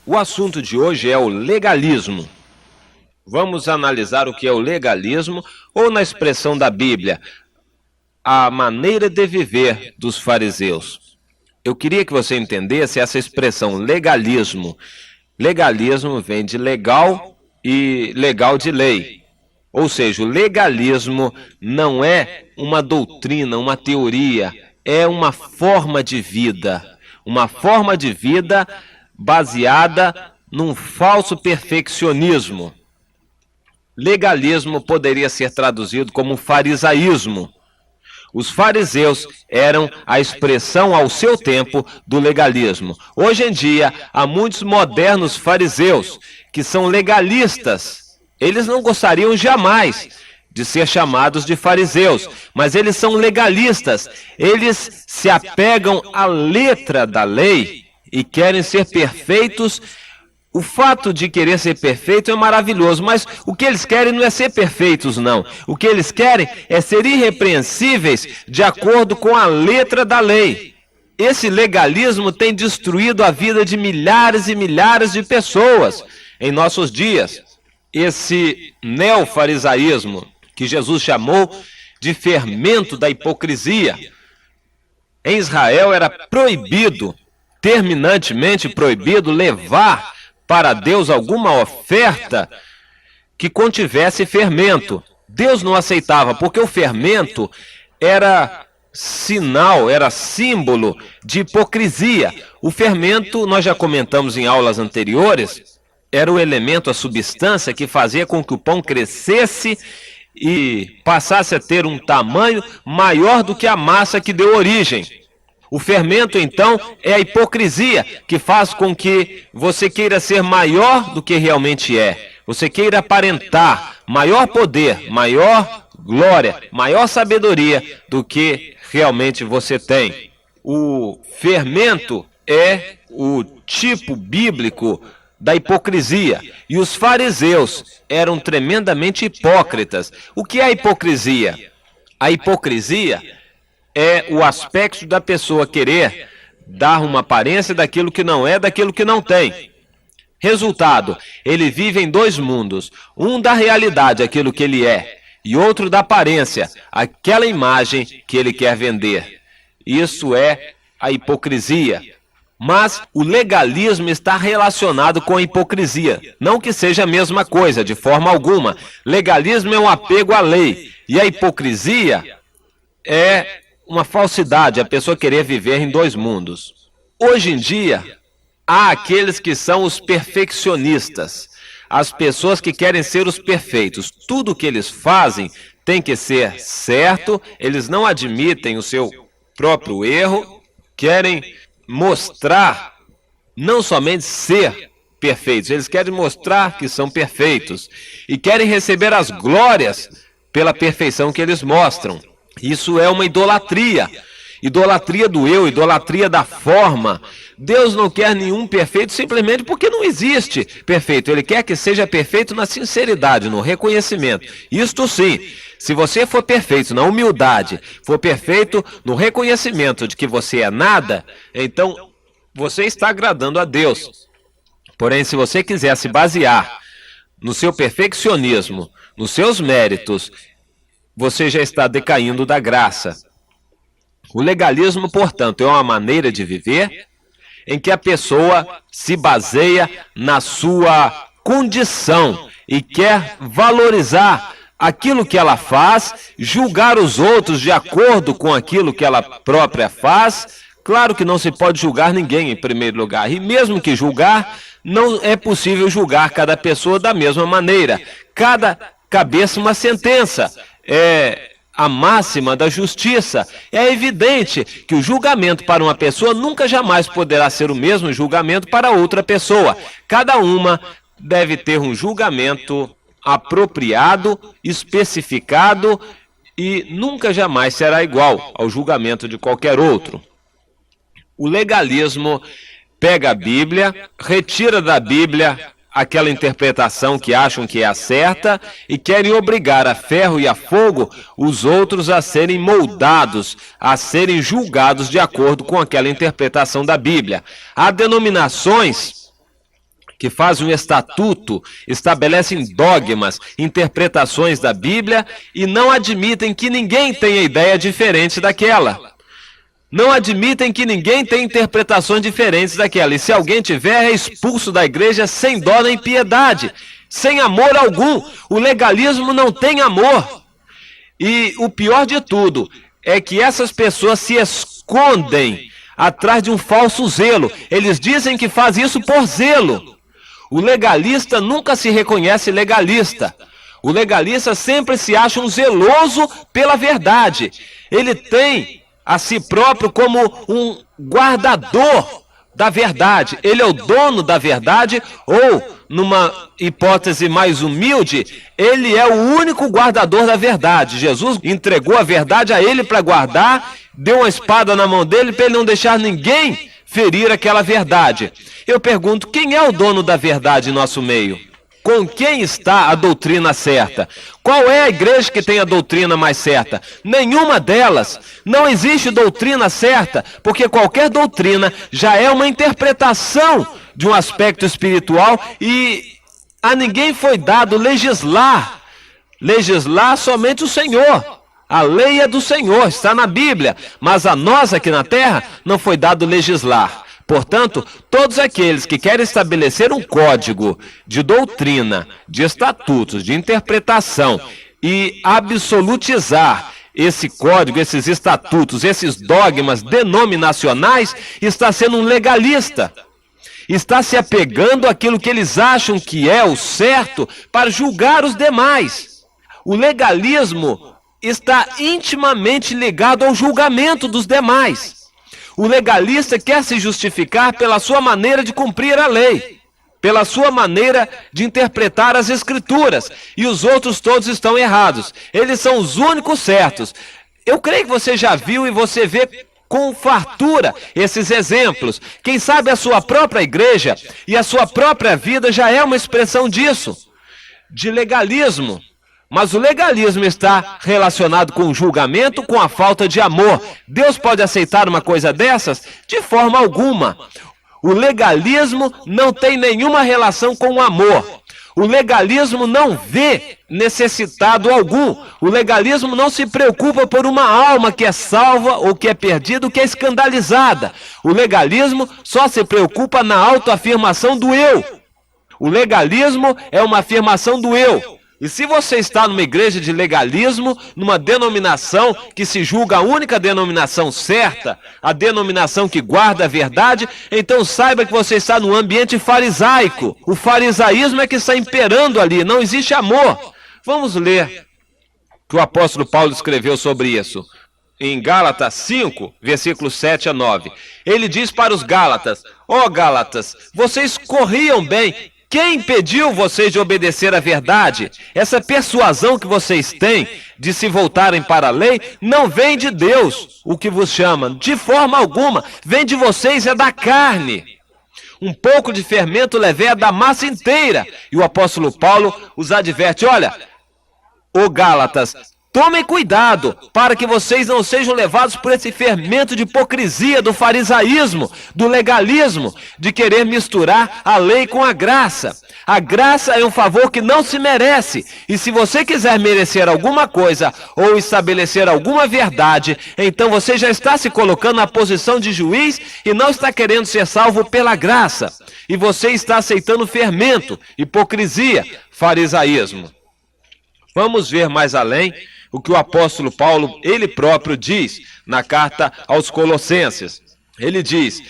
O assunto de hoje é o legalismo. Vamos analisar o que é o legalismo, ou na expressão da Bíblia, a maneira de viver dos fariseus. Eu queria que você entendesse essa expressão legalismo. Legalismo vem de legal e legal de lei. Ou seja, o legalismo não é uma doutrina, uma teoria, é uma forma de vida. Uma forma de vida baseada num falso perfeccionismo. Legalismo poderia ser traduzido como farisaísmo. Os fariseus eram a expressão ao seu tempo do legalismo. Hoje em dia, há muitos modernos fariseus que são legalistas. Eles não gostariam jamais de ser chamados de fariseus, mas eles são legalistas. Eles se apegam à letra da lei e querem ser perfeitos. O fato de querer ser perfeito é maravilhoso, mas o que eles querem não é ser perfeitos, não. O que eles querem é ser irrepreensíveis de acordo com a letra da lei. Esse legalismo tem destruído a vida de milhares e milhares de pessoas em nossos dias. Esse neofarisaísmo, que Jesus chamou de fermento da hipocrisia. Em Israel era proibido, terminantemente proibido, levar para Deus alguma oferta que contivesse fermento. Deus não aceitava, porque o fermento era sinal, era símbolo de hipocrisia. O fermento, nós já comentamos em aulas anteriores, era o elemento, a substância que fazia com que o pão crescesse e passasse a ter um tamanho maior do que a massa que deu origem. O fermento, então, é a hipocrisia, que faz com que você queira ser maior do que realmente é. Você queira aparentar maior poder, maior glória, maior sabedoria do que realmente você tem. O fermento é o tipo bíblico da hipocrisia. E os fariseus eram tremendamente hipócritas. O que é a hipocrisia? A hipocrisia é o aspecto da pessoa querer dar uma aparência daquilo que não é, daquilo que não tem. Resultado, ele vive em dois mundos. Um da realidade, aquilo que ele é, e outro da aparência, aquela imagem que ele quer vender. Isso é a hipocrisia. Mas o legalismo está relacionado com a hipocrisia. Não que seja a mesma coisa, de forma alguma. Legalismo é um apego à lei. E a hipocrisia é uma falsidade, a pessoa querer viver em dois mundos. Hoje em dia, há aqueles que são os perfeccionistas. As pessoas que querem ser os perfeitos. Tudo que eles fazem tem que ser certo. Eles não admitem o seu próprio erro. Querem mostrar, não somente ser perfeitos, eles querem mostrar que são perfeitos e querem receber as glórias pela perfeição que eles mostram. Isso é uma idolatria, idolatria do eu, idolatria da forma. Deus não quer nenhum perfeito simplesmente porque não existe perfeito. Ele quer que seja perfeito na sinceridade, no reconhecimento. Isto sim, se você for perfeito na humildade, for perfeito no reconhecimento de que você é nada, então você está agradando a Deus. Porém, se você quiser se basear no seu perfeccionismo, nos seus méritos, você já está decaindo da graça. O legalismo, portanto, é uma maneira de viver em que a pessoa se baseia na sua condição e quer valorizar aquilo que ela faz, julgar os outros de acordo com aquilo que ela própria faz. Claro que não se pode julgar ninguém em primeiro lugar, e mesmo que julgar, não é possível julgar cada pessoa da mesma maneira. Cada cabeça uma sentença. É a máxima da justiça. É evidente que o julgamento para uma pessoa nunca jamais poderá ser o mesmo julgamento para outra pessoa. Cada uma deve ter um julgamento apropriado, especificado e nunca jamais será igual ao julgamento de qualquer outro. O legalismo pega a Bíblia, retira da Bíblia aquela interpretação que acham que é a certa e querem obrigar a ferro e a fogo os outros a serem moldados, a serem julgados de acordo com aquela interpretação da Bíblia. Há denominações que fazem um estatuto, estabelecem dogmas, interpretações da Bíblia e não admitem que ninguém tenha ideia diferente daquela. Não admitem que ninguém tenha interpretações diferentes daquela. E se alguém tiver, é expulso da igreja sem dó nem piedade, sem amor algum. O legalismo não tem amor. E o pior de tudo é que essas pessoas se escondem atrás de um falso zelo. Eles dizem que faz isso por zelo. O legalista nunca se reconhece legalista. O legalista sempre se acha um zeloso pela verdade. Ele tem a si próprio como um guardador da verdade. Ele é o dono da verdade, ou, numa hipótese mais humilde, ele é o único guardador da verdade. Jesus entregou a verdade a ele para guardar, deu uma espada na mão dele para ele não deixar ninguém ferir aquela verdade. Eu pergunto, quem é o dono da verdade em nosso meio? Com quem está a doutrina certa? Qual é a igreja que tem a doutrina mais certa? Nenhuma delas. Não existe doutrina certa, porque qualquer doutrina já é uma interpretação de um aspecto espiritual e a ninguém foi dado legislar. Legislar somente o Senhor. A lei é do Senhor, está na Bíblia, mas a nós aqui na terra não foi dado legislar. Portanto, todos aqueles que querem estabelecer um código de doutrina, de estatutos, de interpretação e absolutizar esse código, esses estatutos, esses dogmas denominacionais, está sendo um legalista. Está se apegando àquilo que eles acham que é o certo para julgar os demais. O legalismo está intimamente ligado ao julgamento dos demais. O legalista quer se justificar pela sua maneira de cumprir a lei, pela sua maneira de interpretar as escrituras, e os outros todos estão errados. Eles são os únicos certos. Eu creio que você já viu e você vê com fartura esses exemplos. Quem sabe a sua própria igreja e a sua própria vida já é uma expressão disso, de legalismo. Mas o legalismo está relacionado com o julgamento, com a falta de amor. Deus pode aceitar uma coisa dessas? De forma alguma. O legalismo não tem nenhuma relação com o amor. O legalismo não vê necessitado algum. O legalismo não se preocupa por uma alma que é salva ou que é perdida ou que é escandalizada. O legalismo só se preocupa na autoafirmação do eu. O legalismo é uma afirmação do eu. E se você está numa igreja de legalismo, numa denominação que se julga a única denominação certa, a denominação que guarda a verdade, então saiba que você está num ambiente farisaico. O farisaísmo é que está imperando ali, não existe amor. Vamos ler o que o apóstolo Paulo escreveu sobre isso. Em Gálatas 5, versículos 7 a 9. Ele diz para os Gálatas: ó Gálatas, vocês corriam bem. Quem impediu vocês de obedecer à verdade? Essa persuasão que vocês têm de se voltarem para a lei não vem de Deus, o que vos chama, de forma alguma. Vem de vocês, é da carne. Um pouco de fermento levéa da massa inteira. E o apóstolo Paulo os adverte: olha, ô Gálatas, tomem cuidado para que vocês não sejam levados por esse fermento de hipocrisia, do farisaísmo, do legalismo, de querer misturar a lei com a graça. A graça é um favor que não se merece. E se você quiser merecer alguma coisa ou estabelecer alguma verdade, então você já está se colocando na posição de juiz e não está querendo ser salvo pela graça. E você está aceitando fermento, hipocrisia, farisaísmo. Vamos ver mais além o que o apóstolo Paulo, ele próprio, diz na carta aos Colossenses. Ele diz: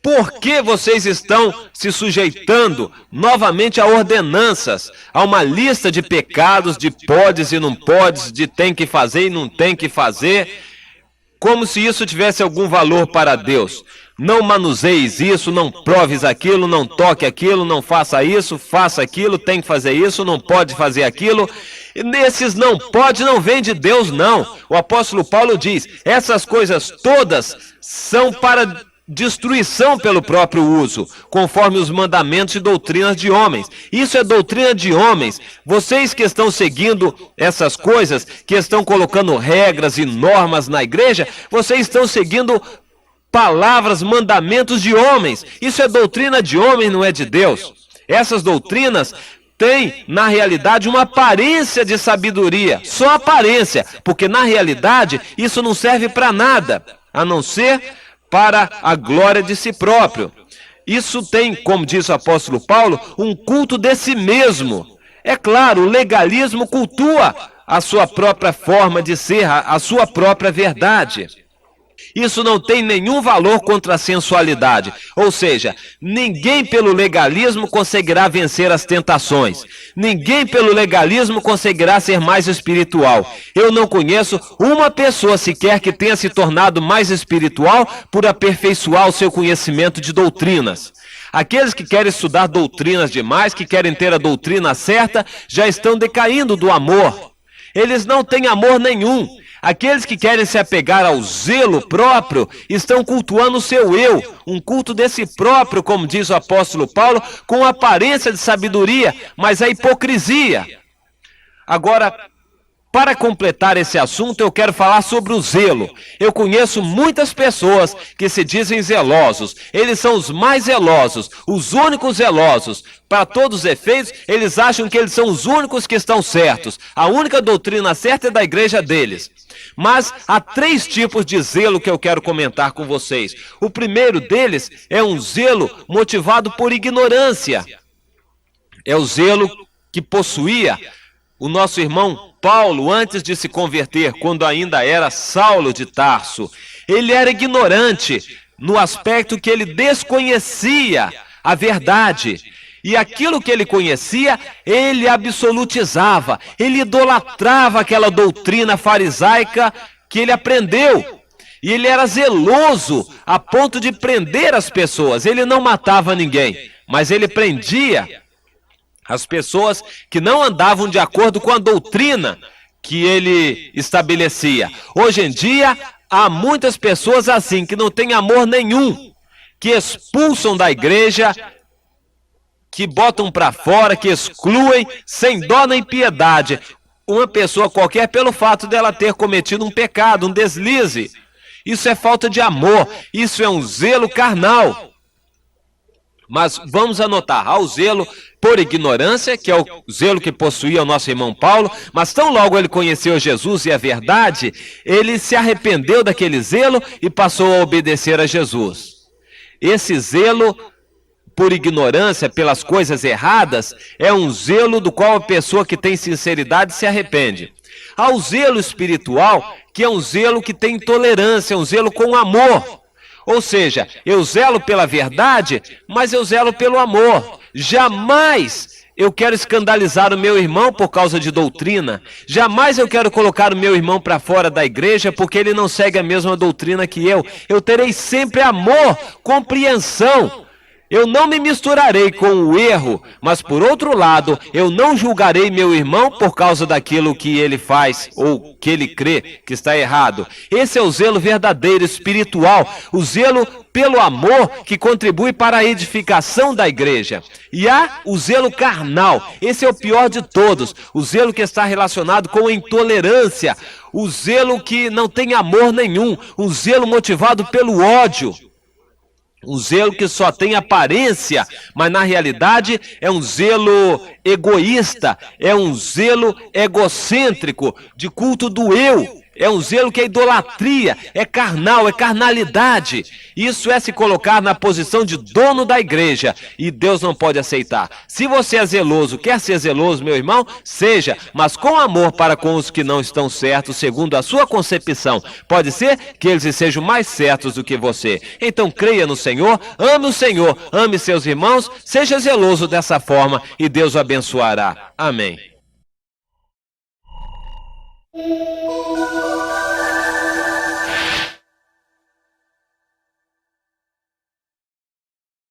por que vocês estão se sujeitando novamente a ordenanças, a uma lista de pecados, de podes e não podes, de tem que fazer e não tem que fazer, como se isso tivesse algum valor para Deus? Não manuseis isso, não proves aquilo, não toque aquilo, não faça isso, faça aquilo, tem que fazer isso, não pode fazer aquilo. E nesses não pode, não vem de Deus, não. O apóstolo Paulo diz: essas coisas todas são para destruição pelo próprio uso, conforme os mandamentos e doutrinas de homens. Isso é doutrina de homens. Vocês que estão seguindo essas coisas, que estão colocando regras e normas na igreja, vocês estão seguindo palavras, mandamentos de homens. Isso é doutrina de homem, não é de Deus. Essas doutrinas têm, na realidade, uma aparência de sabedoria. Só aparência, porque na realidade isso não serve para nada, a não ser para a glória de si próprio. Isso tem, como diz o apóstolo Paulo, um culto de si mesmo. É claro, o legalismo cultua a sua própria forma de ser, a sua própria verdade. Isso não tem nenhum valor contra a sensualidade. Ou seja, ninguém pelo legalismo conseguirá vencer as tentações. Ninguém pelo legalismo conseguirá ser mais espiritual. Eu não conheço uma pessoa sequer que tenha se tornado mais espiritual por aperfeiçoar o seu conhecimento de doutrinas. Aqueles que querem estudar doutrinas demais, que querem ter a doutrina certa, já estão decaindo do amor. Eles não têm amor nenhum. Aqueles que querem se apegar ao zelo próprio estão cultuando o seu eu, um culto desse próprio, como diz o apóstolo Paulo, com aparência de sabedoria, mas é hipocrisia. Agora, para completar esse assunto, eu quero falar sobre o zelo. Eu conheço muitas pessoas que se dizem zelosos. Eles são os mais zelosos, os únicos zelosos. Para todos os efeitos, eles acham que eles são os únicos que estão certos. A única doutrina certa é da igreja deles. Mas há 3 tipos de zelo que eu quero comentar com vocês. O primeiro deles é um zelo motivado por ignorância. É o zelo que possuía o nosso irmão Paulo antes de se converter, quando ainda era Saulo de Tarso. Ele era ignorante no aspecto que ele desconhecia a verdade. E aquilo que ele conhecia, ele absolutizava, ele idolatrava aquela doutrina farisaica que ele aprendeu. E ele era zeloso a ponto de prender as pessoas. Ele não matava ninguém, mas ele prendia as pessoas que não andavam de acordo com a doutrina que ele estabelecia. Hoje em dia, há muitas pessoas assim, que não têm amor nenhum, que expulsam da igreja, que botam para fora, que excluem, sem dó nem piedade, uma pessoa qualquer pelo fato dela ter cometido um pecado, um deslize. Isso é falta de amor, isso é um zelo carnal. Mas vamos anotar, há o zelo por ignorância, que é o zelo que possuía o nosso irmão Paulo, mas tão logo ele conheceu Jesus e a verdade, ele se arrependeu daquele zelo e passou a obedecer a Jesus. Esse zelo por ignorância, pelas coisas erradas, é um zelo do qual a pessoa que tem sinceridade se arrepende. Há o zelo espiritual, que é um zelo que tem tolerância, um zelo com amor. Ou seja, eu zelo pela verdade, mas eu zelo pelo amor. Jamais eu quero escandalizar o meu irmão por causa de doutrina. Jamais eu quero colocar o meu irmão para fora da igreja porque ele não segue a mesma doutrina que eu. Eu terei sempre amor, compreensão. Eu não me misturarei com o erro, mas por outro lado, eu não julgarei meu irmão por causa daquilo que ele faz ou que ele crê que está errado. Esse é o zelo verdadeiro, espiritual, o zelo pelo amor que contribui para a edificação da igreja. E há o zelo carnal, esse é o pior de todos, o zelo que está relacionado com a intolerância, o zelo que não tem amor nenhum, um zelo motivado pelo ódio. Um zelo que só tem aparência, mas na realidade é um zelo egoísta, é um zelo egocêntrico, de culto do eu. É um zelo que é idolatria, é carnal, é carnalidade. Isso é se colocar na posição de dono da igreja e Deus não pode aceitar. Se você é zeloso, quer ser zeloso, meu irmão, seja, mas com amor para com os que não estão certos, segundo a sua concepção. Pode ser que eles sejam mais certos do que você. Então creia no Senhor, ame seus irmãos, seja zeloso dessa forma e Deus o abençoará. Amém.